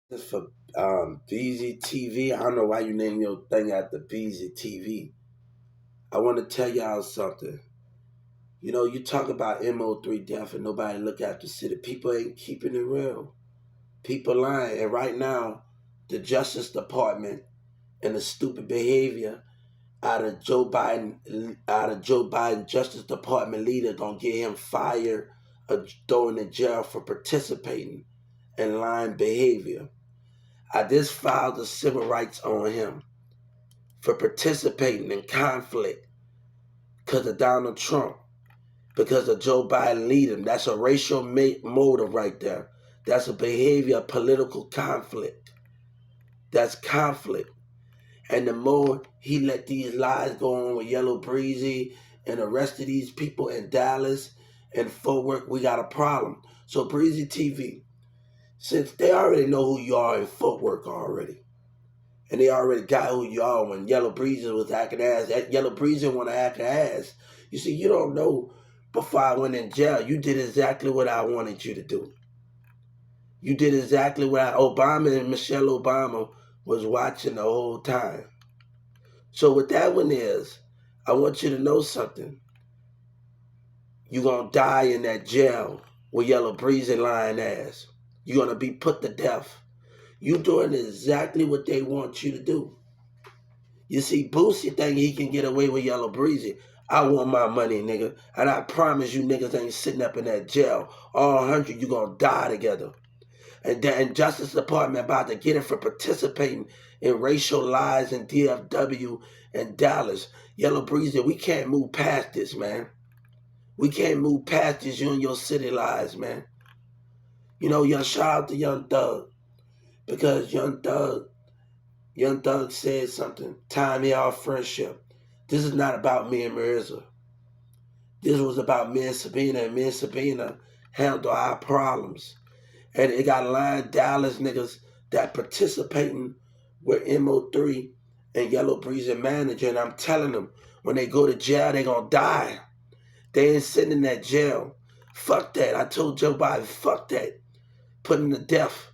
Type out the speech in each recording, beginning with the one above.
This is for BZTV. I don't know why you name your thing after BZTV. I want to tell y'all something. You know, you talk about MO3 death and nobody look at the city. People ain't keeping it real. People lying. And right now, the Justice Department and the stupid behavior out of Joe Biden Justice Department leader gonna get him fired or thrown in jail for participating in lying behavior. I just filed a civil rights on him for participating in conflict because of Donald Trump, because of Joe Biden leading. That's a racial motive right there. That's a behavior of political conflict. That's conflict. And the more he let these lies go on with Yellow Breezy and the rest of these people in Dallas and Fort Worth, we got a problem. So Breezy TV, since they already know who you are in Fort Worth already, and they already got who you are when Yellow Breezy was acting ass. That Yellow Breezy want to act ass. You see, you don't know before I went in jail, you did exactly what I wanted you to do. You did exactly what Obama and Michelle Obama was watching the whole time. So what that one is, I want you to know something. You're going to die in that jail with Yellow Breezy lying ass. You're going to be put to death. You doing exactly what they want you to do. You see, Boosie think he can get away with Yellow Breezy. I want my money, nigga. And I promise you niggas ain't sitting up in that jail. All 100, you gonna die together. And the Justice Department about to get it for participating in racial lies in DFW and Dallas. Yellow Breezy, we can't move past this, man. We can't move past this, you and your city lies, man. You know, shout out to Young Thug. Because Young Thug said something. Time here our friendship. This is not about me and Mirza. This was about me and Sabina, and me and Sabina handle our problems. And it got lying Dallas niggas that participating with MO3 and Yellow Breezy manager. And I'm telling them, when they go to jail, they gonna die. They ain't sitting in that jail. Fuck that. I told Joe Biden, fuck that. Putting to death.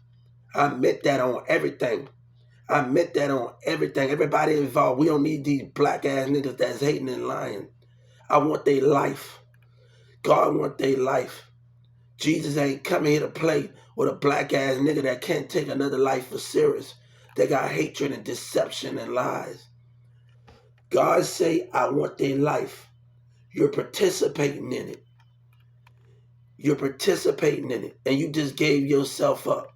I meant that on everything. I meant that on everything. Everybody involved. We don't need these black ass niggas that's hating and lying. I want their life. God want their life. Jesus ain't coming here to play with a black ass nigga that can't take another life for serious. They got hatred and deception and lies. God say, I want their life. You're participating in it. You're participating in it. And you just gave yourself up.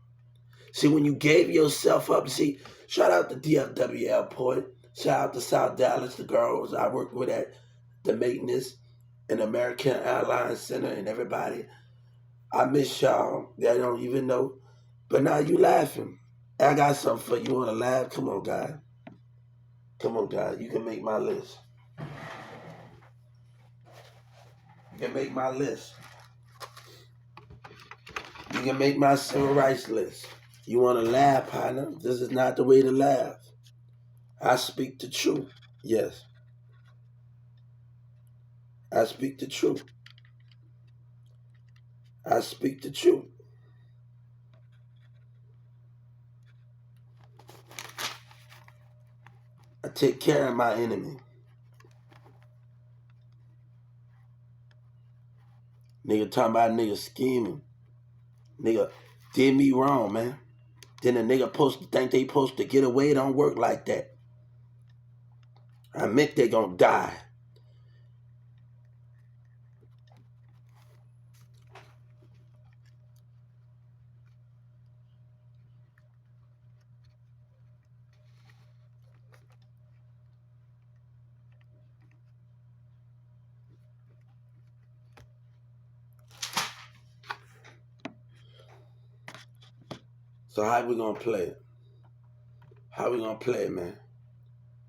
See, when you gave yourself up, see, shout out to DFW Airport. Shout out to South Dallas, the girls I work with at the maintenance and American Airlines Center and everybody. I miss y'all. They don't even know. But now you laughing. I got something for you. You want to laugh? Come on, God. Come on, God. You can make my list. You can make my list. You can make my civil rights list. You want to laugh, partner? This is not the way to laugh. I speak the truth. Yes. I speak the truth. I speak the truth. I take care of my enemy. Nigga talking about nigga scheming. Nigga did me wrong, man. Then the nigga supposed to think they supposed to get away. It don't work like that. I meant they gonna die. So how we gonna play it? How we gonna play it, man?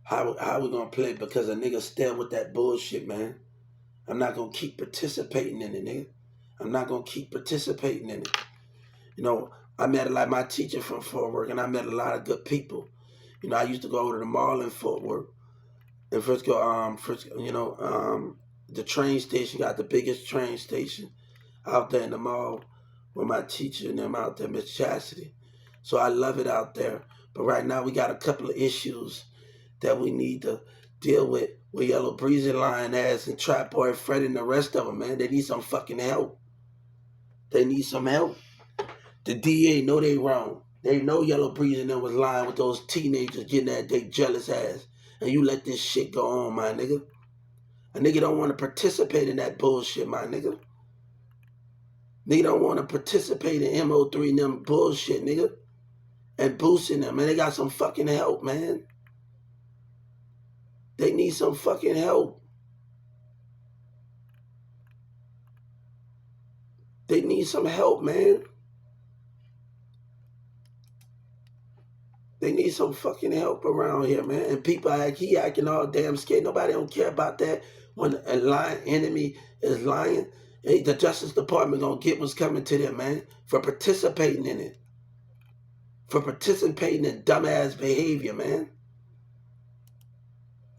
How we gonna play it? Because a nigga still with that bullshit, man. I'm not gonna keep participating in it, nigga. I'm not gonna keep participating in it. You know, I met like my teacher from Fort Worth, and I met a lot of good people. You know, I used to go over to the mall in Fort Worth and the train station got the biggest train station out there in the mall with my teacher and them out there, Miss Chastity. So I love it out there. But right now we got a couple of issues that we need to deal with Yellow Breezy, Lion Ass, and Trap Boy Fred and the rest of them, man. They need some fucking help. They need some help. The DA know they wrong. They know Yellow Breezy and them was lying with those teenagers getting that they jealous ass. And you let this shit go on, my nigga. A nigga don't want to participate in that bullshit, my nigga. Nigga don't want to participate in MO3 and them bullshit, nigga. And boosting them, man. They got some fucking help, man. They need some fucking help. They need some help, man. They need some fucking help around here, man. And people he acting all damn scared. Nobody don't care about that. When a lying enemy is lying, the Justice Department gonna get what's coming to them, man, for participating in it. For participating in dumbass behavior, man.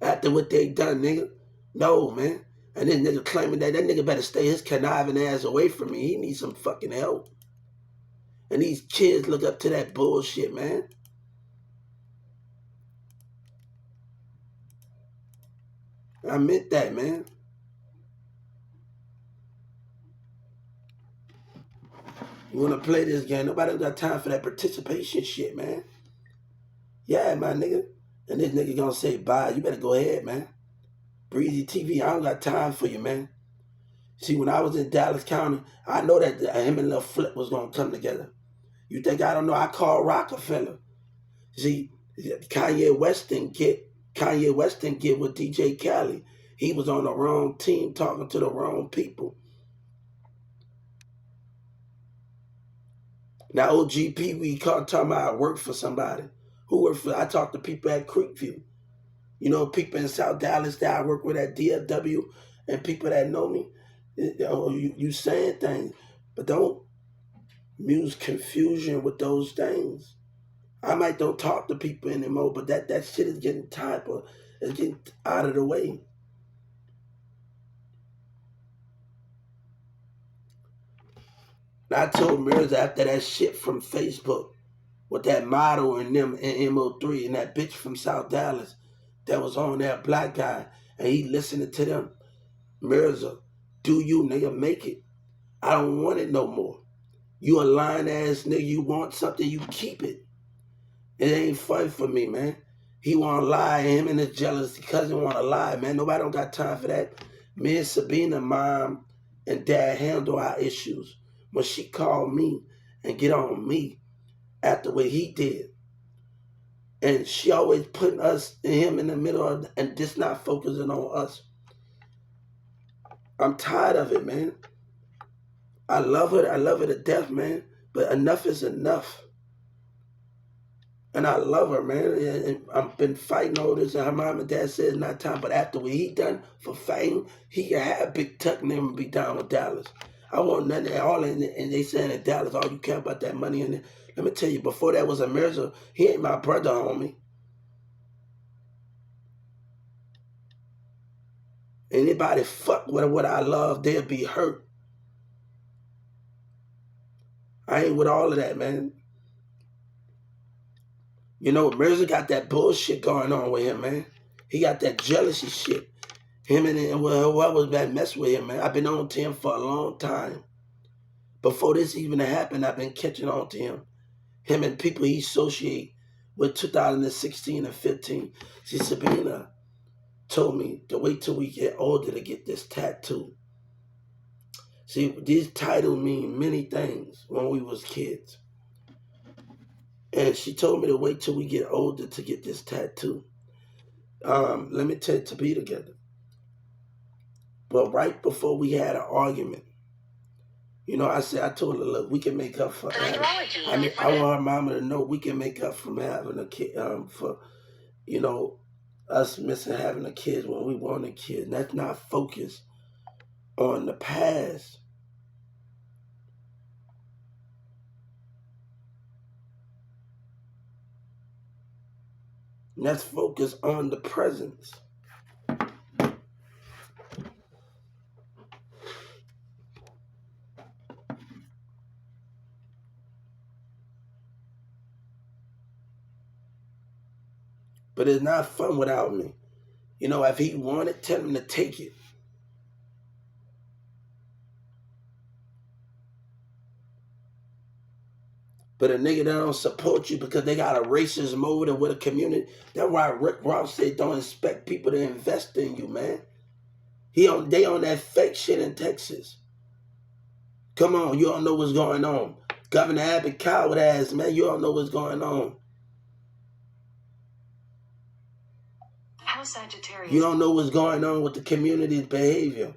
After what they done, nigga. No, man. And this nigga claiming that nigga better stay his conniving ass away from me. He needs some fucking help. And these kids look up to that bullshit, man. I meant that, man. You want to play this game? Nobody got time for that participation shit, man. Yeah, my nigga. And this nigga gonna say bye. You better go ahead, man. Breezy TV, I don't got time for you, man. See, when I was in Dallas County, I know that him and Lil Flip was gonna come together. You think I don't know? I called Rockefeller. See, Kanye West didn't get with DJ Khaled. He was on the wrong team talking to the wrong people. Now OGP, we talking about I work for somebody. Who worked for? I talked to people at Creekview. You know, people in South Dallas that I work with at DFW, and people that know me. You saying things, but don't use confusion with those things. I might don't talk to people anymore, but that shit is getting tired, or it's getting out of the way. And I told Mirza after that shit from Facebook with that model and them in MO3 and that bitch from South Dallas that was on that black guy, and he listening to them. Mirza, do you, nigga, make it. I don't want it no more. You a lying ass nigga, you want something, you keep it. It ain't fun for me, man. He want to lie, him and his jealous cousin want to lie, man. Nobody don't got time for that. Me and Sabina, mom and dad handle our issues. When she called me and get on me after what he did. And she always putting us and him in the middle of, and just not focusing on us. I'm tired of it, man. I love her to death, man. But enough is enough. And I love her, man. And I've been fighting all this, and her mom and dad said it's not time. But after what he done for fame, he can have Big Tuck and him be down with Dallas. I want nothing at all in it. And they saying in Dallas, all you care about that money in it. Let me tell you, before that was a Mirza, he ain't my brother, homie. Anybody fuck with what I love, they'll be hurt. I ain't with all of that, man. You know, Mirza got that bullshit going on with him, man. He got that jealousy shit. Him and whoever's been messing with him, man. I've been on to him for a long time. Before this even happened, I've been catching on to him. Him and people he associate with 2016 and 15. See, Sabina told me to wait till we get older to get this tattoo. See, these titles mean many things when we was kids. And she told me to wait till we get older to get this tattoo. Let me tell you, to be together. But right before we had an argument, you know, I told her, look, we can make up for having, I want her mama to know we can make up from having a kid, for, you know, us missing having a kid when we wanted kids. And that's not focused on the past. Let's focus on the present. But it's not fun without me. You know, if he wanted, tell him to take it. But a nigga that don't support you because they got a racist motive with a community, that's why Rick Ross said don't expect people to invest in you, man. They on that fake shit in Texas. Come on, you don't know what's going on. Governor Abbott coward ass, man, you don't know what's going on. Sagittarius. You don't know what's going on with the community's behavior.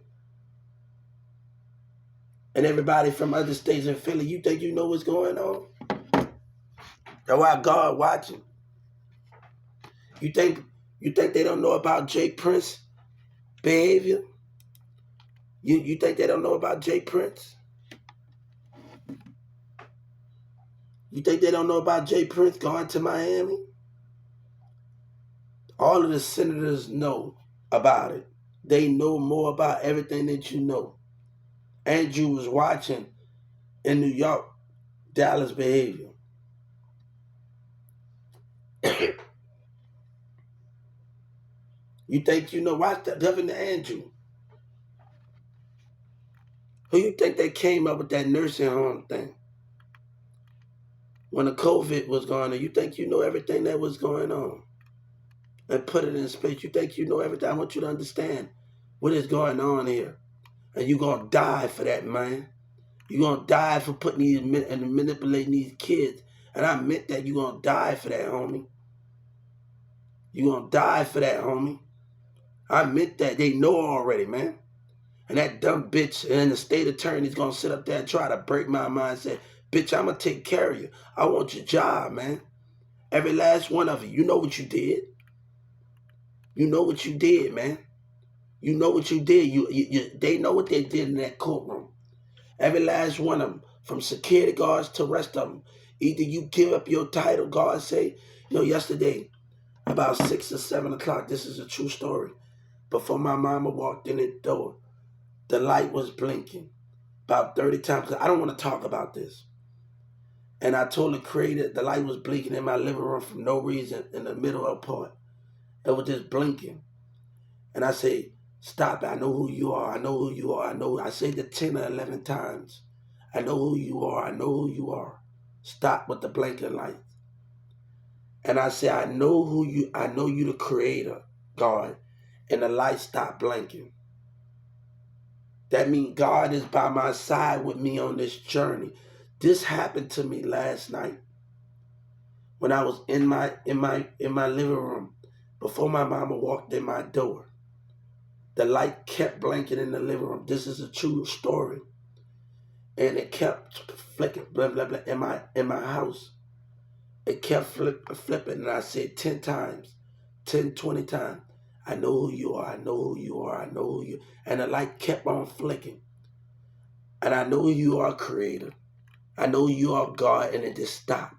And everybody from other states in Philly, you think you know what's going on? That's why God watching. You think they don't know about Jay Prince behavior? You think they don't know about Jay Prince? You think they don't know about Jay Prince going to Miami? All of the senators know about it. They know more about everything that you know. Andrew was watching in New York, Dallas behavior. You think you know, watch that Governor Andrew. Who you think that came up with that nursing home thing? When the COVID was going on, you think you know everything that was going on? And put it in space. You think you know everything? I want you to understand what is going on here. And you're going to die for that, man. You're going to die for putting these and manipulating these kids. And I meant that. You're going to die for that, homie. You're going to die for that, homie. I meant that. They know already, man. And that dumb bitch and the state attorney's going to sit up there and try to break my mind and say, bitch, I'm going to take care of you. I want your job, man. Every last one of you. You know what you did. You know what you did, man. You know what you did. They know what they did in that courtroom. Every last one of them, from security guards to the rest of them. Either you give up your title, God say, yesterday, about 6 or 7 o'clock, this is a true story. Before my mama walked in the door, the light was blinking about 30 times. I don't want to talk about this. And I told the creator the light was blinking in my living room for no reason in the middle of the part. It was just blinking. And I say, stop it. I know who you are. I know who you are. I say it 10 or 11 times. I know who you are. I know who you are. Stop with the blinking light. And I say, I know you the creator, God. And the light stopped blinking. That means God is by my side with me on this journey. This happened to me last night when I was in my living room before my mama walked in my door. The light kept blinking in the living room. This is a true story. And it kept flicking, blah, blah, blah, in my house. It kept flipping, and I said 10 times, 10, 20 times, I know who you are, I know who you are, I know who you are. And the light kept on flicking. And I know who you are, Creator. I know who you are, God, and it just stopped.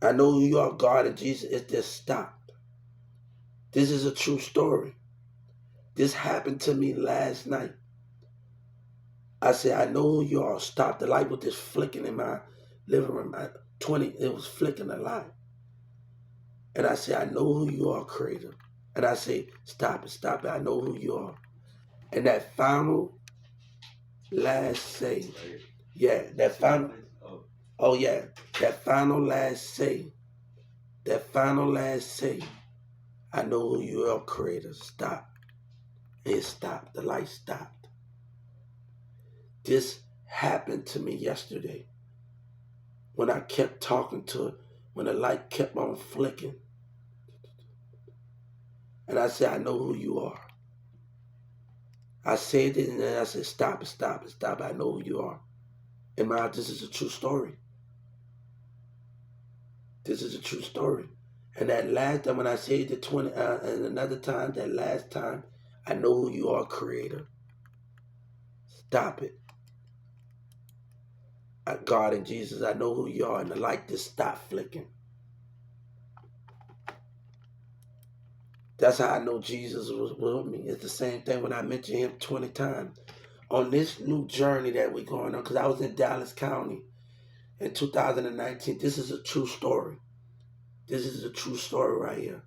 I know who you are, God, and Jesus, it just stopped. This is a true story. This happened to me last night. I said, I know who you are. Stop. The light was just flicking in my living room. It was flicking a lot. And I said, I know who you are, Creator. And I said, stop it. I know who you are. And that final last say, that final last say, I know who you are, Creator. Stop. It stopped. The light stopped. This happened to me yesterday when I kept talking to it, when the light kept on flicking. And I said, I know who you are. I said it, and then I said, stop it. I know who you are. And this is a true story. This is a true story. And that last time when I said it 20, and another time, that last time, I know who you are, Creator. Stop it. God and Jesus, I know who you are. And the light just stopped flicking. That's how I know Jesus was with me. It's the same thing when I mention him 20 times. On this new journey that we're going on, because I was in Dallas County in 2019. This is a true story. This is a true story right here.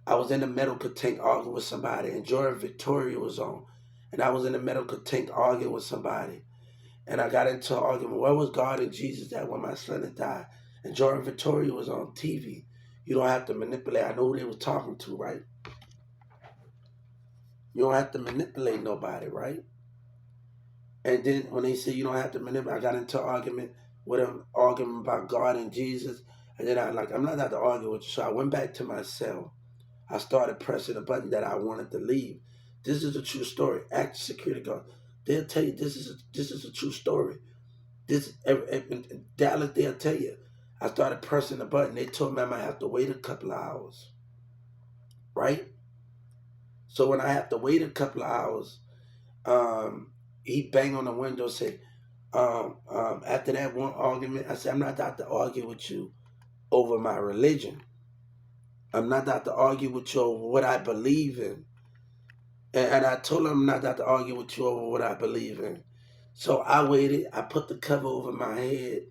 I was in the medical tank arguing with somebody, and Jordan Victoria was on. And I was in the medical tank arguing with somebody. And I got into an argument. Where was God and Jesus at when my son had died? And Jordan Victoria was on TV. You don't have to manipulate. I know who they were talking to, right? You don't have to manipulate nobody, right? And then when they say you don't have to manipulate, I got into an argument with them, arguing about God and Jesus. And then I'm not out to argue with you. So I went back to my cell. I started pressing a button that I wanted to leave. This is a true story. Ask security guard. They'll tell you this is a true story. Dallas, they'll tell you. I started pressing the button. They told me I might have to wait a couple of hours. Right? So when I have to wait a couple of hours, he banged on the window, said, after that one argument, I said, I'm not out to argue with you over my religion. I'm not out to argue with you over what I believe in. And I told him I'm not out to argue with you over what I believe in. So I waited. I put the cover over my head.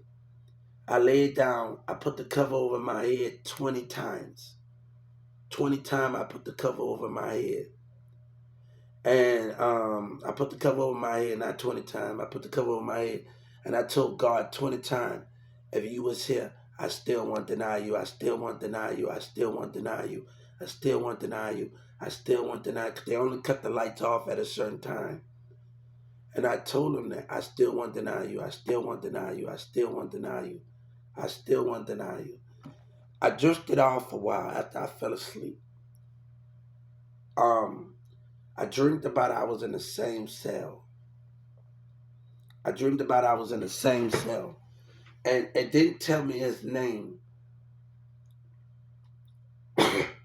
I laid down. I put the cover over my head 20 times. 20 times I put the cover over my head. And I put the cover over my head, not 20 times. I put the cover over my head. And I told God 20 times, if you was here, I still won't deny you. I still won't deny you. I still won't deny you. I still won't deny you. I still won't deny you. Because they only cut the lights off at a certain time. And I told him that I still won't deny you. I still won't deny you. I still won't deny you. I still won't deny you. I drifted off a while after I fell asleep. I dreamed about I was in the same cell. I dreamed about I was in the same cell. And it didn't tell me his name.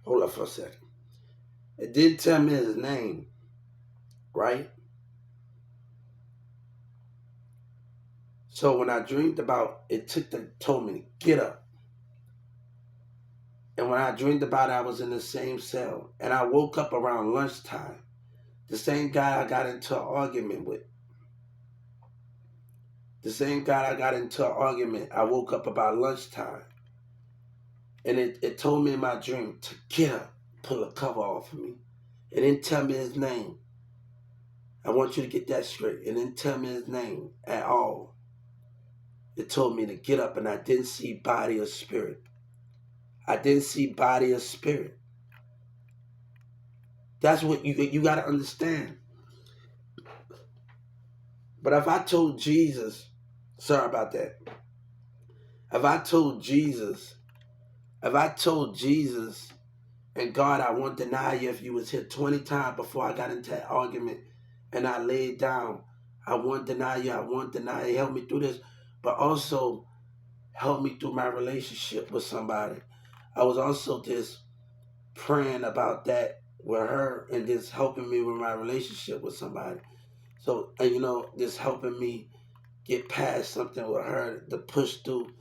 Hold up for a second. It didn't tell me his name, right? So when I dreamed about it, told me to get up. And when I dreamed about it, I was in the same cell. And I woke up around lunchtime. The same guy I got into an argument with. The same guy I got into an argument, I woke up about lunchtime. And it told me in my dream to get up, pull a cover off of me. It didn't tell me his name. I want you to get that straight. It didn't tell me his name at all. It told me to get up, and I didn't see body or spirit. I didn't see body or spirit. That's what you got to understand. But if I told Jesus, sorry about that. If I told Jesus and God, I won't deny you if you was here 20 times before I got into that argument and I laid down, I won't deny you, I won't deny you, help me through this, but also help me through my relationship with somebody. I was also just praying about that with her and just helping me with my relationship with somebody. So, just helping me get past something with her, to push through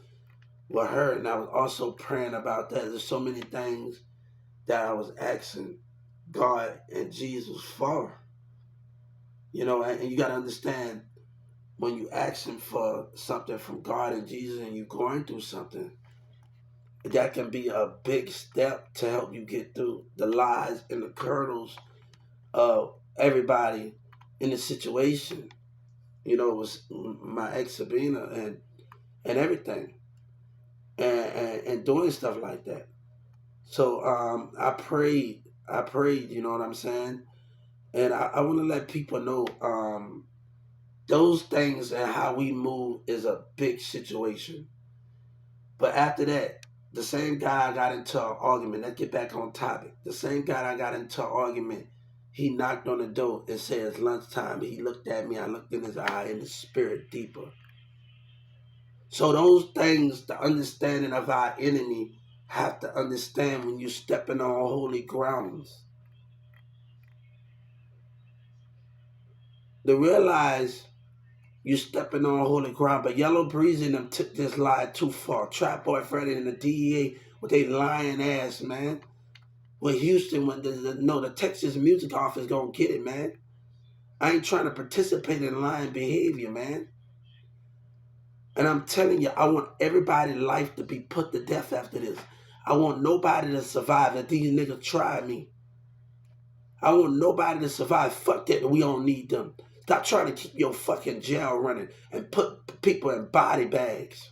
with her. And I was also praying about that. There's so many things that I was asking God and Jesus for. And you got to understand, when you asking for something from God and Jesus and you're going through something, that can be a big step to help you get through the lies and the kernels of everybody in the situation. It was my ex Sabina and everything, and doing stuff like that. So I prayed, you know what I'm saying? And I want to let people know those things and how we move is a big situation. But after that, the same guy I got into an argument, let's get back on topic. The same guy I got into an argument, he knocked on the door and said it's lunchtime. He looked at me, I looked in his eye, and the spirit deeper. So those things, the understanding of our enemy, have to understand when you're stepping on holy grounds. To realize you're stepping on holy ground, but Yellow Breezy and them took this lie too far. Trap Boy Freddy and the DEA with their lying ass, man. With Houston, when the Texas Music Office gonna get it, man. I ain't trying to participate in lying behavior, man. And I'm telling you, I want everybody's life to be put to death after this. I want nobody to survive if these niggas try me. I want nobody to survive. Fuck that, we don't need them. Stop trying to keep your fucking jail running and put people in body bags.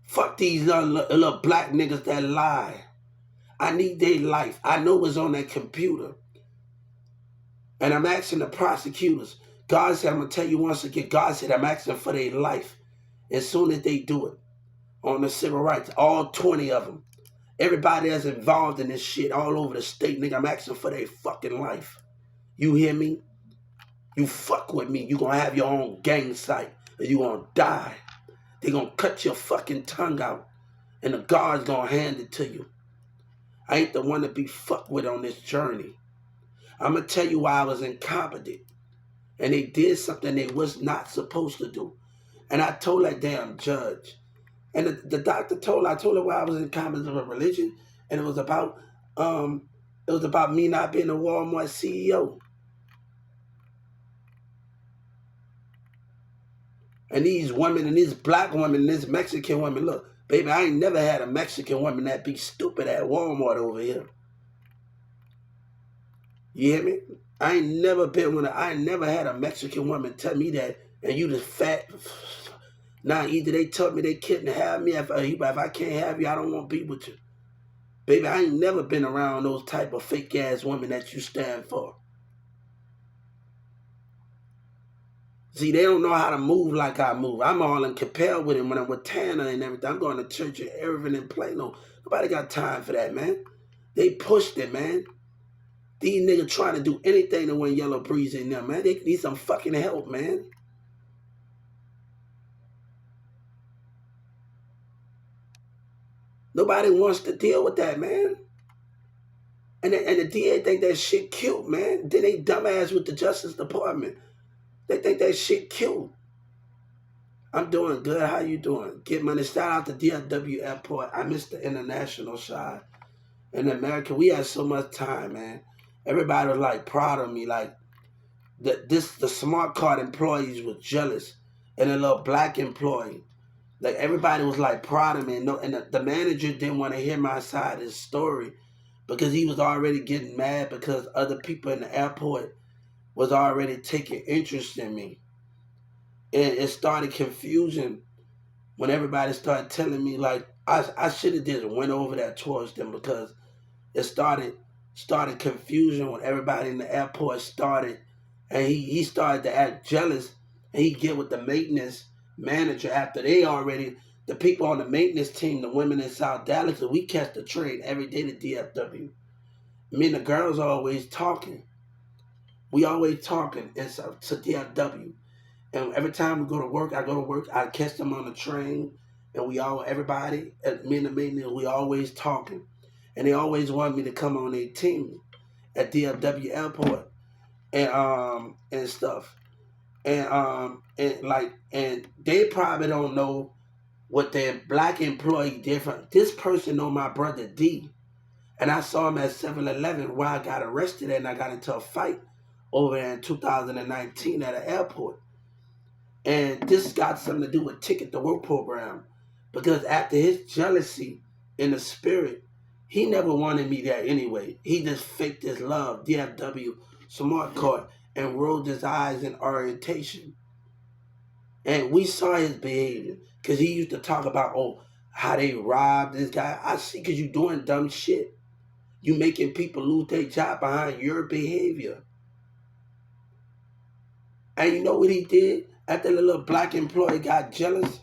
Fuck these little black niggas that lie. I need their life. I know it's on that computer. And I'm asking the prosecutors. God said, I'm going to tell you once again, God said I'm asking for their life as soon as they do it. On the civil rights, all 20 of them. Everybody that's involved in this shit all over the state, nigga, I'm asking for their fucking life. You hear me? You fuck with me, you gonna have your own gang site, and you gonna die. They gonna cut your fucking tongue out, and the guard's gonna hand it to you. I ain't the one to be fucked with on this journey. I'm gonna tell you why I was incompetent, and they did something they was not supposed to do. And I told that damn judge, and the doctor I told her why I was incompetent with religion, and it was about me not being a Walmart CEO. And these women, and these black women, and this Mexican woman, look, baby, I ain't never had a Mexican woman that be stupid at Walmart over here. You hear me? I ain't never had a Mexican woman tell me that, and you just fat. Now, either they told me they couldn't have me, if I can't have you, I don't want to be with you. Baby, I ain't never been around those type of fake-ass women that you stand for. See, they don't know how to move like I move. I'm all in compare with him when I'm with Tanner and everything. I'm going to church and everything in Plano. Nobody got time for that, man. They pushed it, man. These niggas trying to do anything to win Yellow Breeze in them, man. They need some fucking help, man. Nobody wants to deal with that, man. And the DA think that shit cute, man. Then they dumbass with the Justice Department. They think that shit cute. I'm doing good. How you doing? Get money. Shout out to DFW Airport. I missed the international shot. In America, we had so much time, man. Everybody was like proud of me. Like the smart card employees were jealous, and the little black employee. Like everybody was like proud of me. And the manager didn't want to hear my side of the story because he was already getting mad because other people in the airport was already taking interest in me. And it started confusion when everybody started telling me, like, I should have just went over there towards them because it started confusion when everybody in the airport started, and he started to act jealous, and he get with the maintenance manager after the people on the maintenance team, the women in South Dallas, we catch the train every day to DFW. Me and the girls are always talking. We always talking to DFW. And every time we go to work, I catch them on the train, and me and the maintenance, we always talking. And they always want me to come on their team at DFW Airport and stuff. And they probably don't know what their black employee different. This person know my brother D. And I saw him at 7-Eleven where I got arrested and I got into a fight over there in 2019 at an airport. And this got something to do with Ticket to Work program. Because after his jealousy in the spirit, he never wanted me there anyway. He just faked his love, DFW smart card, and rolled his eyes in orientation. And we saw his behavior. Because he used to talk about, how they robbed this guy. I see because you doing dumb shit. You making people lose their job behind your behavior. And you know what he did? After the little black employee got jealous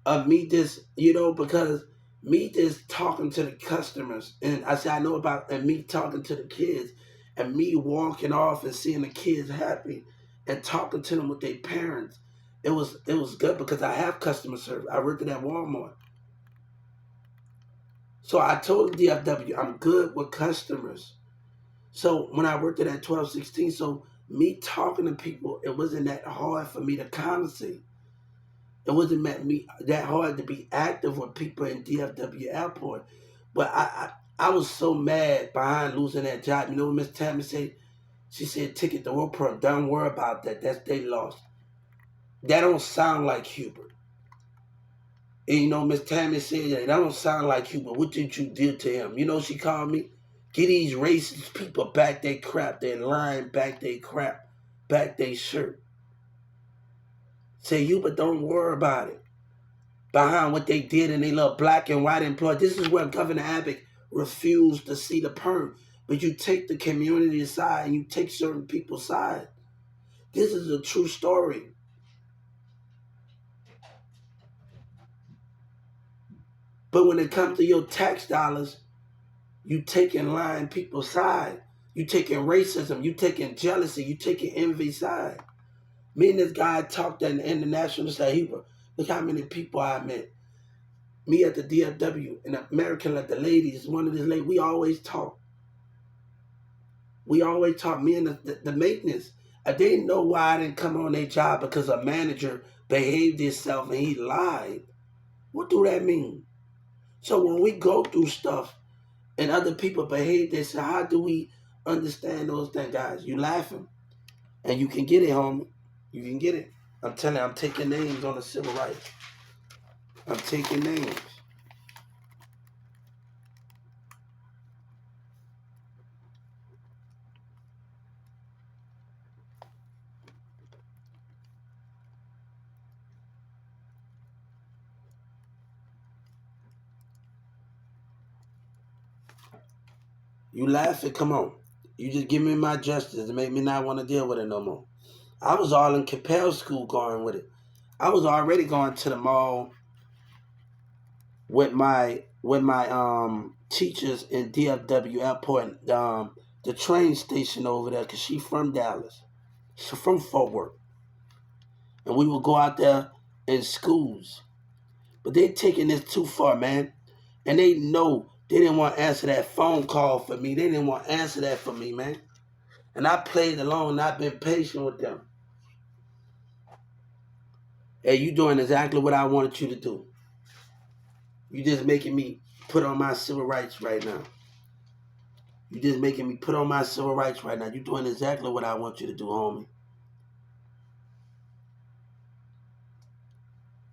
of me because me just talking to the customers. And I said, I know about, and me talking to the kids. And me walking off and seeing the kids happy and talking to them with their parents. It was good because I have customer service. I worked at Walmart. So I told DFW, I'm good with customers. So when I worked at 1216, so me talking to people, it wasn't that hard for me to conversate. It wasn't that hard to be active with people in DFW Airport. But I was so mad behind losing that job. You know what Miss Tammy said? She said, Ticket to Work program, don't worry about that. That's they lost. That don't sound like Hubert. And you know, Miss Tammy said, that don't sound like you, but what did you do to him? You know, she called me. Get these racist people back their crap, their line, back their crap, back their shirt. Say, you, but don't worry about it. Behind what they did in their little black and white employees. This is where Governor Abbott refused to see the perm. But you take the community side and you take certain people's side. This is a true story. But when it comes to your tax dollars, you taking lying people's side. You taking racism. You taking jealousy. You taking envy side. Me and this guy talked at the international stage. Look how many people I met. Me at the DFW, an American like the ladies, one of these ladies, we always talk. We always talk, me and the maintenance. They didn't know why I didn't come on their job because a manager behaved himself and he lied. What do that mean? So when we go through stuff and other people behave themselves, how do we understand those things, guys? You laughing. And you can get it, homie. You can get it. I'm telling you, I'm taking names on the civil rights. I'm taking names. You laughing? Come on. You just give me my justice and make me not want to deal with it no more. I was all in compel school going with it. I was already going to the mall with my teachers in DFW airport, the train station over there, because she from Dallas. She's from Fort Worth. And we would go out there in schools. But they taking this too far, man. And they know they didn't want to answer that phone call for me. They didn't want to answer that for me, man. And I played along and I've been patient with them. Hey, you doing exactly what I wanted you to do. You just making me put on my civil rights right now. You just making me put on my civil rights right now. You doing exactly what I want you to do, homie.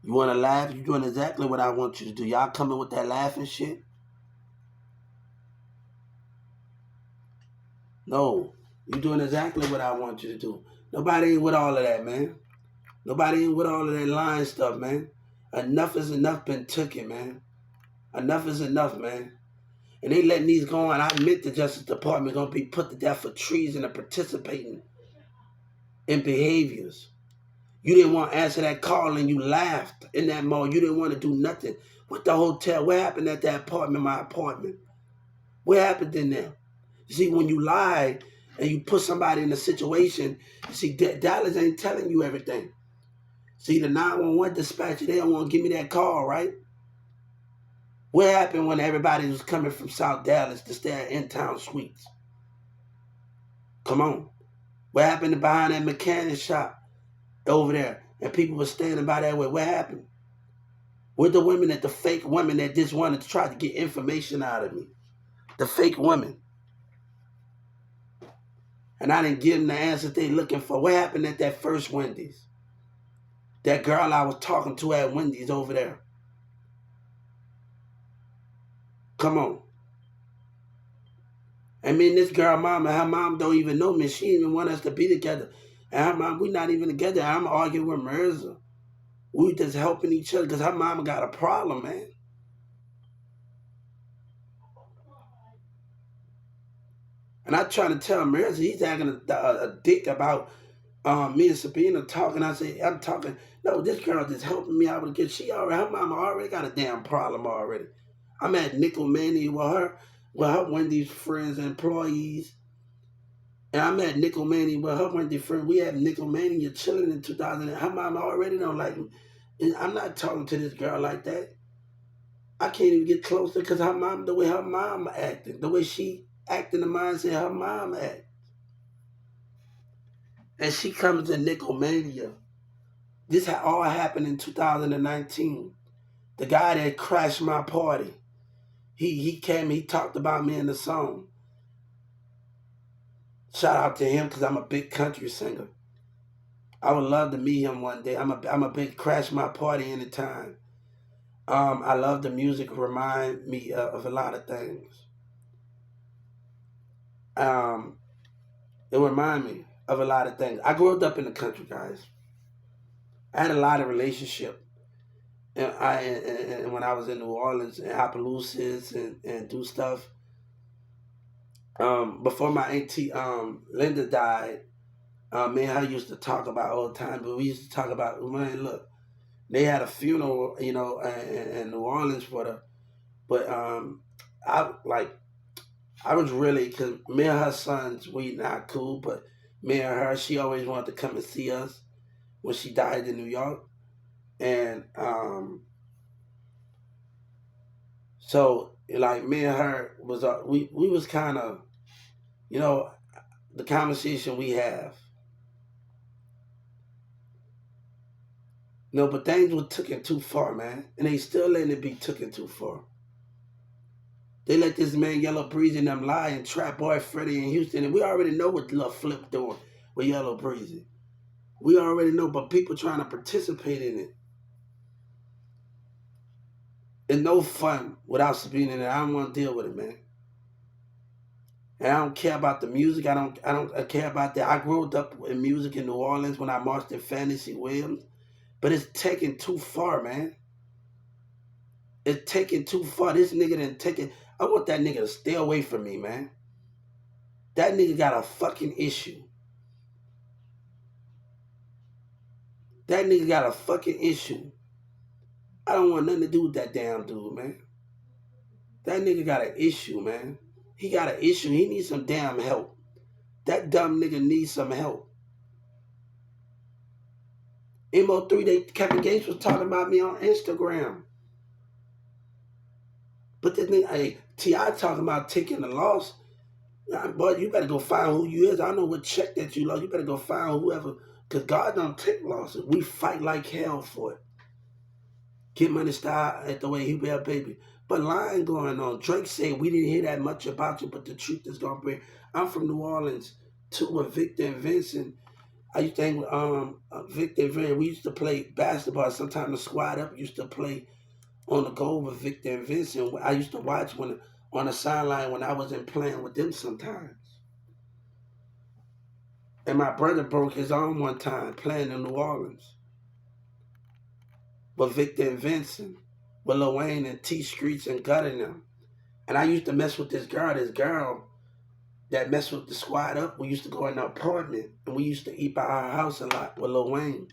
You want to laugh? You doing exactly what I want you to do. Y'all coming with that laughing shit? No. You doing exactly what I want you to do. Nobody ain't with all of that, man. Nobody ain't with all of that lying stuff, man. Enough is enough been taken, man. Enough is enough, man. And they letting these go on. I admit the Justice Department going to be put to death for treason and participating in behaviors. You didn't want to answer that call and you laughed in that mall. You didn't want to do nothing. With the hotel, what happened at that apartment, my apartment? What happened in there? You see, when you lie and you put somebody in a situation, you see, Dallas ain't telling you everything. See, the 911 dispatcher, they don't want to give me that call, right? What happened when everybody was coming from South Dallas to stay at In-Town Suites? Come on. What happened behind that mechanic shop over there? And people were standing by that way. What happened? Where the women the fake women that just wanted to try to get information out of me? The fake women. And I didn't give them the answers they looking for. What happened at that first Wendy's? That girl I was talking to at Wendy's over there. Come on. I mean, this girl mama, her mom don't even know me. She didn't even want us to be together. And her mom, we not even together. I'm arguing with Mirza. We just helping each other because her mama got a problem, man. And I try to tell Mirza, he's acting a dick about me and Sabina talking. I say, I'm talking. No, this girl just helping me out with the kid. Her mama already got a damn problem already. I'm at Nickel Manny with her Wendy's friends and employees. And I met Nickel Manny with her Wendy's friend. We had Nickel Manny, you're chilling in 2000. Her mama already don't like me. And I'm not talking to this girl like that. I can't even get closer because her mom, the way her mom acting, the way she acting, the mindset her mom act. And she comes to Nickel Mania. This all happened in 2019. The guy that crashed my party. He came, he talked about me in the song. Shout out to him because I'm a big country singer. I would love to meet him one day. I'm a big crash my party anytime. I love the music. Remind me of a lot of things. Um, it remind me of a lot of things. I grew up in the country, guys. I had a lot of relationship, and when I was in New Orleans and Appaloosas and do stuff. Before my auntie Linda died, me and her used to talk about all the time. But we used to talk about, man, look, they had a funeral, in New Orleans for the, but I like I was really, because me and her sons, we not cool, but me and her, she always wanted to come and see us when she died in New York. And so, like, me and her was, we was kind of, you know, the conversation we have. No, but things were taken too far, man. And they still letting it be taken too far. They let this man Yellow Breezy and them lie and trap boy Freddie in Houston. And we already know what Lil Flip doing with Yellow Breezy. We already know, but people trying to participate in it. It's no fun without being in it. I don't want to deal with it, man. And I don't care about the music. I don't care about that. I grew up in music in New Orleans when I marched in Fantasy Williams. But it's taken too far, man. It's taken too far. This nigga done taken. I want that nigga to stay away from me, man. That nigga got a fucking issue. That nigga got a fucking issue. I don't want nothing to do with that damn dude, man. That nigga got an issue, man. He got an issue. He needs some damn help. That dumb nigga needs some help. MO3, Kevin Gates was talking about me on Instagram. But this nigga, hey, T.I. talking about taking the loss. Boy, you better go find who you is. I know what check that you lost. You better go find whoever. Because God don't take losses. We fight like hell for it. Get money style at the way he wear, baby. But lying going on. Drake said we didn't hear that much about you, but the truth is going to bring. I'm from New Orleans, too, with Victor and Vincent. I used to hang with Victor and Vincent. We used to play basketball. Sometimes the squad up used to play on the goal with Victor and Vincent. I used to watch on the sideline when I wasn't playing with them sometimes. And my brother broke his arm one time playing in New Orleans with Victor and Vincent, with Lil Wayne and T Streets and gutting them. And I used to mess with this girl that messed with the squad up. We used to go in the apartment and we used to eat by our house a lot with Lil Wayne.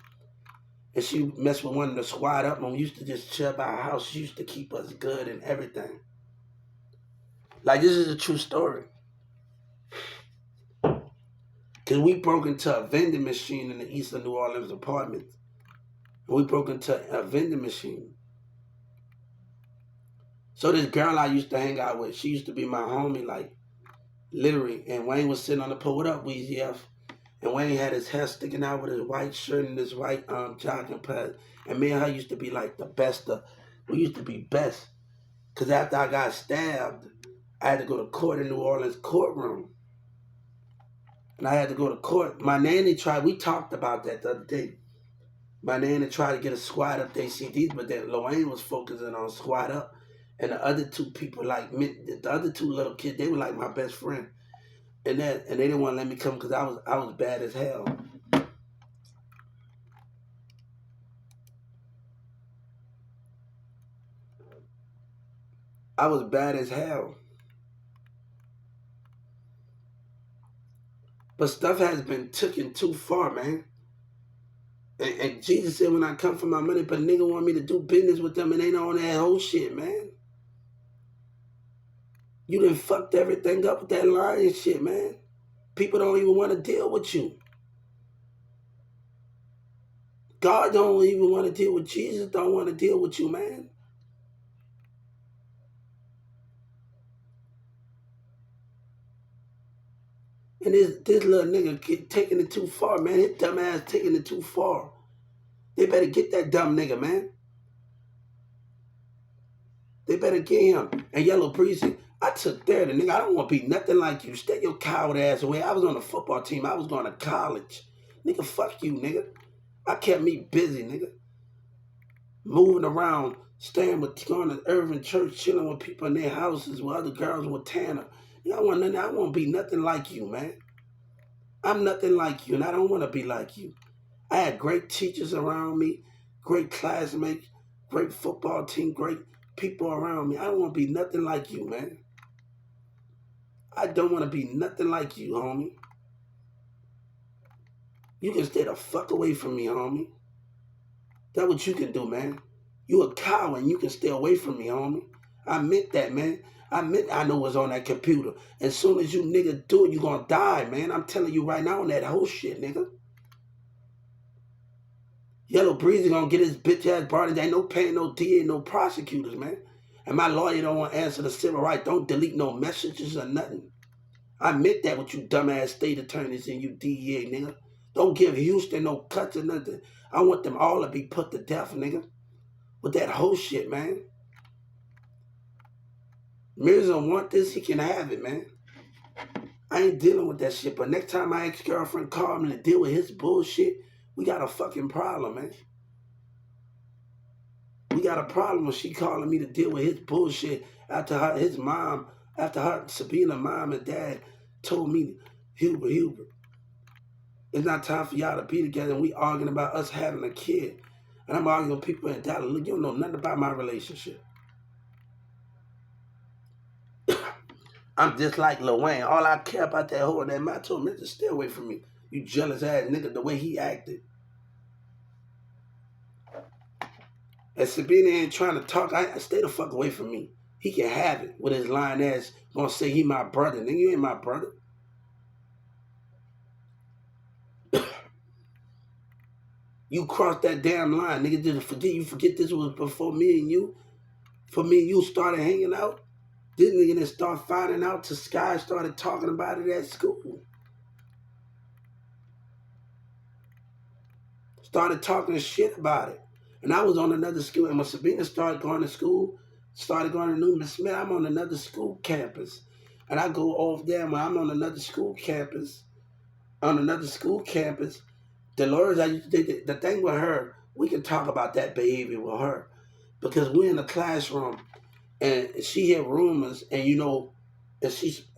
And she messed with one of the squad up and we used to just chill by our house. She used to keep us good and everything. Like, this is a true story. Because we broke into a vending machine in the east of New Orleans apartments. We broke into a vending machine. So this girl I used to hang out with, she used to be my homie, like, literally. And Wayne was sitting on the pool. What up, Weezy F? And Wayne had his hair sticking out with his white shirt and his white jogging pants. And me and her used to be like the best we used to be best. Because after I got stabbed, I had to go to court in New Orleans courtroom. And I had to go to court. My nanny we talked about that the other day. My nanny tried to get a squad up they CDs, but then Lorraine was focusing on squad up. And the other two people, like me, the other two little kids, they were like my best friend. And they didn't want to let me come because I was bad as hell. I was bad as hell. But stuff has been taken too far, man. And Jesus said, when I come for my money, but nigga want me to do business with them and they don't on that whole shit, man. You done fucked everything up with that lying shit, man. People don't even want to deal with you. God don't even want to deal with Jesus, don't want to deal with you, man. And this little nigga taking it too far, man. His dumb ass taking it too far. They better get that dumb nigga, man. They better get him. And Yellow Breezy, I took there the nigga. I don't want to be nothing like you. Stay your coward ass away. I was on the football team. I was going to college. Nigga, fuck you, nigga. I kept me busy, nigga. Moving around, staying with, going to Irving Church, chilling with people in their houses with other girls with Tanner. I want to be nothing like you, man. I'm nothing like you, and I don't want to be like you. I had great teachers around me, great classmates, great football team, great people around me. I don't want to be nothing like you, man. I don't want to be nothing like you, homie. You can stay the fuck away from me, homie. That's what you can do, man. You a coward and you can stay away from me, homie. I meant that, man. I meant I know what's on that computer. As soon as you nigga do it, you gonna die, man. I'm telling you right now on that whole shit, nigga. Yellow Breezy gonna get his bitch ass brought in. There ain't no paying no DA, no prosecutors, man. And my lawyer don't want to answer the civil rights. Don't delete no messages or nothing. I meant that with you dumbass state attorneys and you DEA, nigga. Don't give Houston no cuts or nothing. I want them all to be put to death, nigga. With that whole shit, man. Mirza want this, he can have it, man. I ain't dealing with that shit. But next time my ex-girlfriend called me to deal with his bullshit, we got a fucking problem, man. We got a problem when she calling me to deal with his bullshit after Sabina's mom and dad told me, Hubert, it's not time for y'all to be together, and we arguing about us having a kid. And I'm arguing with people in Dallas. Look, you don't know nothing about my relationship. I'm just like Lil Wayne. All I care about that whole that man told me to stay away from me. You jealous ass nigga, the way he acted. And Sabina ain't trying to talk. I stay the fuck away from me. He can have it with his lying ass gonna say he my brother. Nigga, you ain't my brother. You crossed that damn line, nigga. Did you forget this was before me and you? For me and you started hanging out? This nigga didn't start finding out till Sky started talking about it at school. Started talking shit about it. And I was on another school. And when Sabina started going to school, started going to Newman Smith, I'm on another school campus. And I go off there when I'm on another school campus. Dolores, the thing with her, we can talk about that behavior with her. Because we're in the classroom and she hear rumors and you know,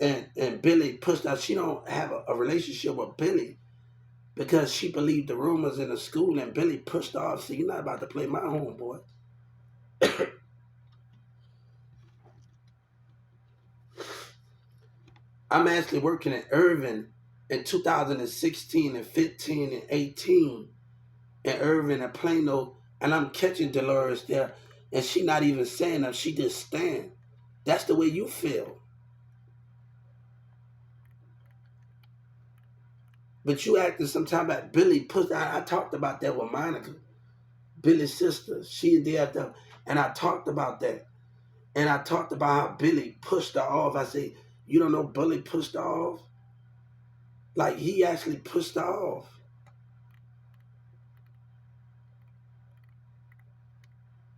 and Billy pushed out, she don't have a relationship with Billy because she believed the rumors in the school and Billy pushed off. So you're not about to play my homeboy. I'm actually working at Irving in 2016 and 15 and 18 in Irving and Plano, and I'm catching Dolores there, and she not even saying that, she just stand. That's the way you feel. But you acting sometime about Billy pushed. I talked about that with Monica, Billy's sister. She there, and I talked about that. And I talked about how Billy pushed her off. I said, you don't know Billy pushed her off? Like, he actually pushed her off.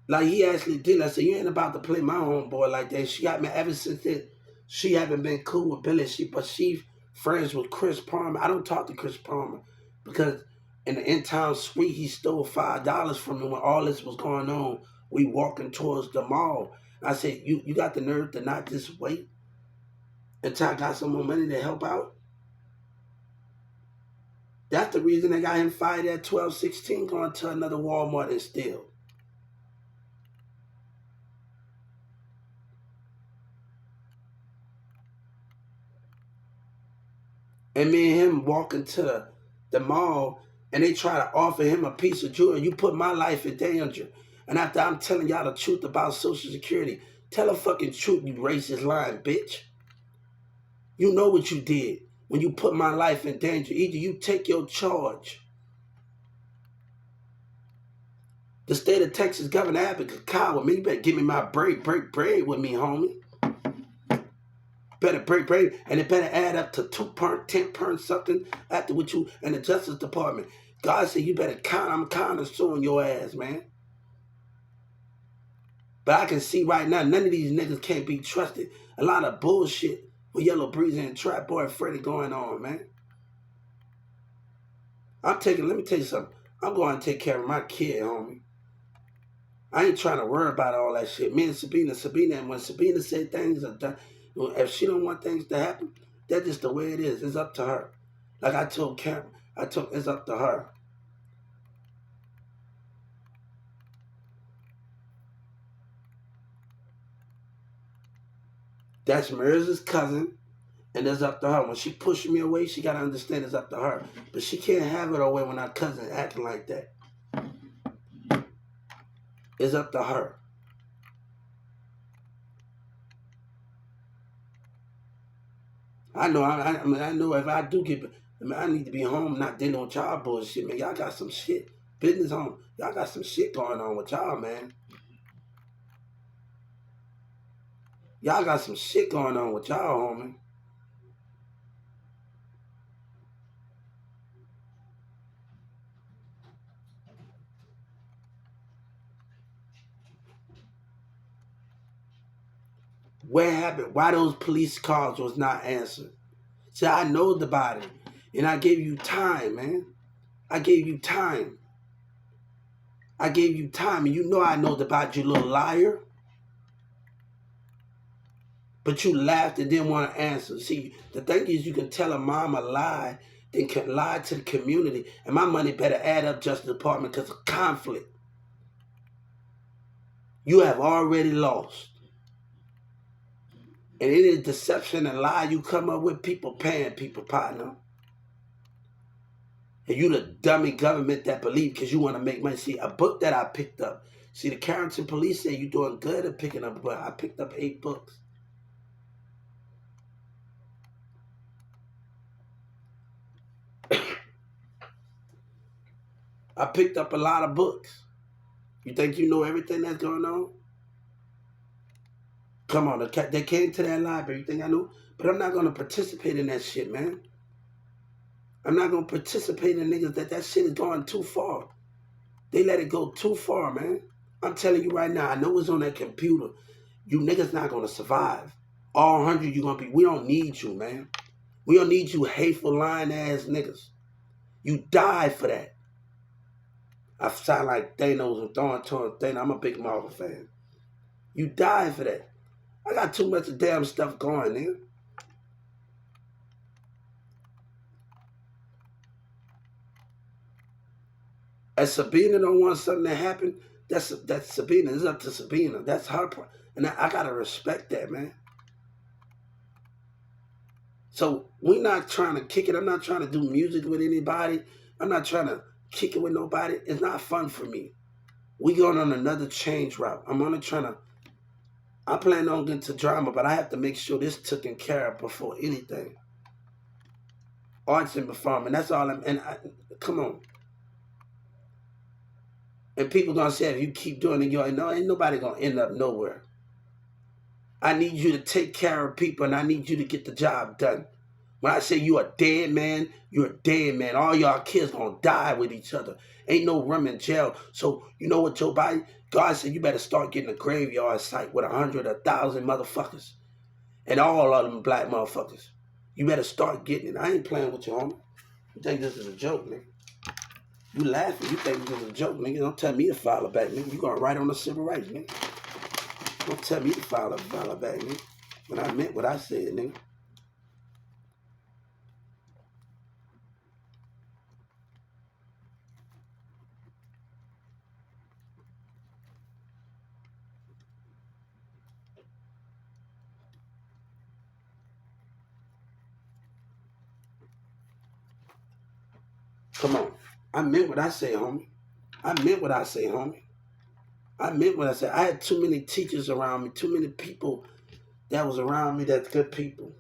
Like, he actually did. I said, you ain't about to play my homeboy like that. She got me ever since that. She haven't been cool with Billy. But she friends with Chris Palmer. I don't talk to Chris Palmer because in the in-town suite, he stole $5 from me when all this was going on. We walking towards the mall. I said, you got the nerve to not just wait until I got some more money to help out? That's the reason they got him fired at 1216 going to another Walmart and steal. And me and him walking to the mall and they try to offer him a piece of jewelry. You put my life in danger. And after I'm telling y'all the truth about Social Security, tell the fucking truth, you racist lying bitch. You know what you did when you put my life in danger. Either you take your charge. The state of Texas Governor Abbott could coward me. You better give me my break with me, homie. Better break, and it better add up to 10 something after what you and the Justice Department. God said you better count. I'm kind of suing your ass, man. But I can see right now, none of these niggas can't be trusted. A lot of bullshit with Yellow Breezy and Trap Boy Freddy going on, man. Let me tell you something. I'm going to take care of my kid, homie. I ain't trying to worry about all that shit. Me and Sabina, and when Sabina said things are done, if she don't want things to happen, that's just the way it is. It's up to her. Like I told Karen, it's up to her. That's Mirza's cousin, and it's up to her. When she pushed me away, she gotta understand it's up to her. But she can't have it away when our cousin acting like that. It's up to her. I know. I know if I do get, I need to be home, not dealing with y'all bullshit, man. Y'all got some shit, business home. Y'all got some shit going on with y'all, man. Y'all got some shit going on with y'all, homie. What happened? Why those police calls was not answered? See, I know the body, and I gave you time, man. I gave you time. I gave you time, and you know I know the body, you little liar. But you laughed and didn't want to answer. See, the thing is, you can tell a mom a lie, then can lie to the community, and my money better add up, Justice Department, because of conflict. You have already lost. And any deception and lie you come up with, people paying people, partner. And you the dummy government that believe because you want to make money. See, a book that I picked up. See, the Carrollton police say you're doing good at picking up a book. I picked up 8 books. I picked up a lot of books. You think you know everything that's going on? Come on, they came to that library. You think I know? But I'm not going to participate in that shit, man. I'm not going to participate in niggas that shit is going too far. They let it go too far, man. I'm telling you right now, I know it's on that computer. You niggas not going to survive. All 100 you going to be. We don't need you, man. We don't need you hateful, lying ass niggas. You die for that. I sound like Thanos and throwing towards Thanos. I'm a big Marvel fan. You die for that. I got too much of damn stuff going, nigga. If Sabina don't want something to happen, that's Sabina. It's up to Sabina. That's her part. And I gotta respect that, man. So we're not trying to kick it. I'm not trying to do music with anybody. I'm not trying to kick it with nobody. It's not fun for me. We going on another change route. I'm only trying to. I plan on getting to drama, but I have to make sure this taken care of before anything. Arts and performing. That's all I'm. Come on. And people gonna say if you keep doing it, ain't nobody gonna end up nowhere. I need you to take care of people, and I need you to get the job done. When I say you a dead man, you're a dead man. All y'all kids gonna die with each other. Ain't no room in jail. So you know what, Joe Biden? God said you better start getting a graveyard site with 100, 1,000 motherfuckers, and all of them black motherfuckers. You better start getting it. I ain't playing with you, homie. You think this is a joke, nigga? You laughing? You think this is a joke, nigga? Don't tell me to file a back, nigga. You gonna write on the civil rights, nigga? Don't tell me to file a back, nigga. When I meant what I said, nigga. Come on. I meant what I said, homie. I meant what I say, homie. I meant what I said. I had too many teachers around me, too many people that was around me that's good people.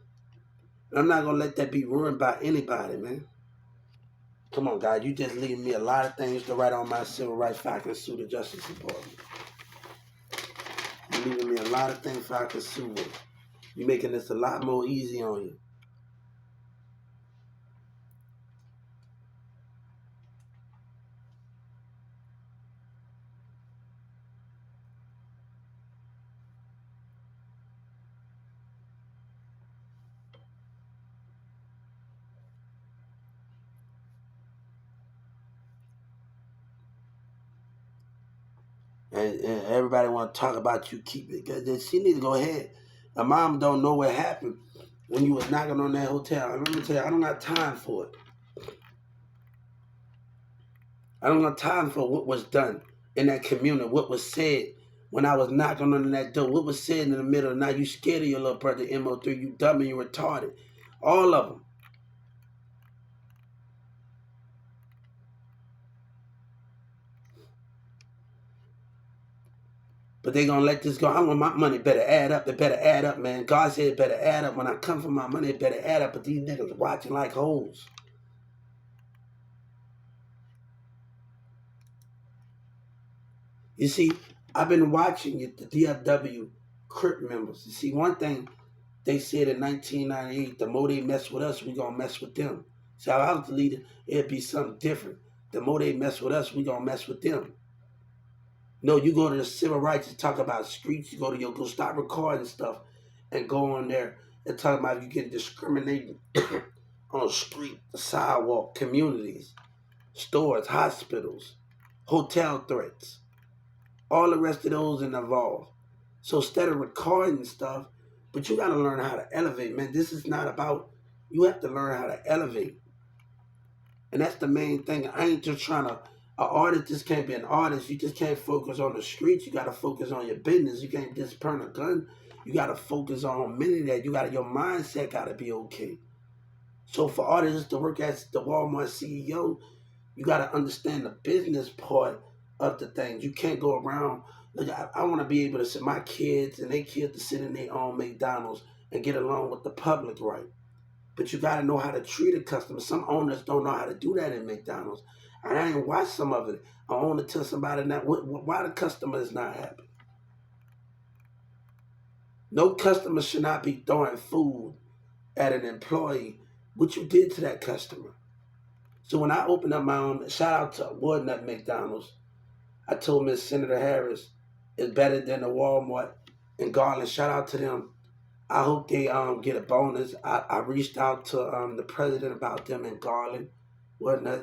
And I'm not gonna let that be ruined by anybody, man. Come on, God, you just leaving me a lot of things to write on my civil rights file I can sue the Justice Department. You're leaving me a lot of things I can sue with. You're making this a lot more easy on you. and everybody want to talk about you. Keep it. She need to go ahead. My mom don't know what happened when you was knocking on that hotel. I'm gonna tell you, I don't got time for it. I don't got time for what was done in that community, what was said when I was knocking on that door, what was said in the middle. Now you scared of your little brother MO3, you dumb and you retarded. All of them. But they gonna let this go. I want my money better add up. It better add up, man. God said it better add up. When I come for my money, it better add up. But these niggas watching like hoes. You see, I've been watching it, the DFW Crip members. You see, one thing they said in 1998, the more they mess with us, we gonna mess with them. So if I was the leader, it'd be something different. The more they mess with us, we gonna mess with them. No, you go to the civil rights and talk about streets. You go stop recording stuff and go on there and talk about you get discriminated on the street, the sidewalk, communities, stores, hospitals, hotel threats, all the rest of those involved. So instead of recording stuff, but you got to learn how to elevate, man. This is not about, you have to learn how to elevate. And that's the main thing. I ain't just trying to, an artist just can't be an artist. You just can't focus on the streets. You got to focus on your business. You can't just turn a gun. You got to focus on many of that. Your mindset got to be okay. So for artists to work as the Walmart CEO, you got to understand the business part of the things. You can't go around. Look, I want to be able to sit my kids and their kids to sit in their own McDonald's and get along with the public, right? But you got to know how to treat a customer. Some owners don't know how to do that in McDonald's. And I ain't watched some of it. I want to tell somebody now why the customer is not happy. No customer should not be throwing food at an employee. What you did to that customer. So when I opened up my own, shout out to Warden at McDonald's, I told Miss Senator Harris, it's better than the Walmart and Garland. Shout out to them. I hope they get a bonus. I reached out to the president about them in Garland, whatnot.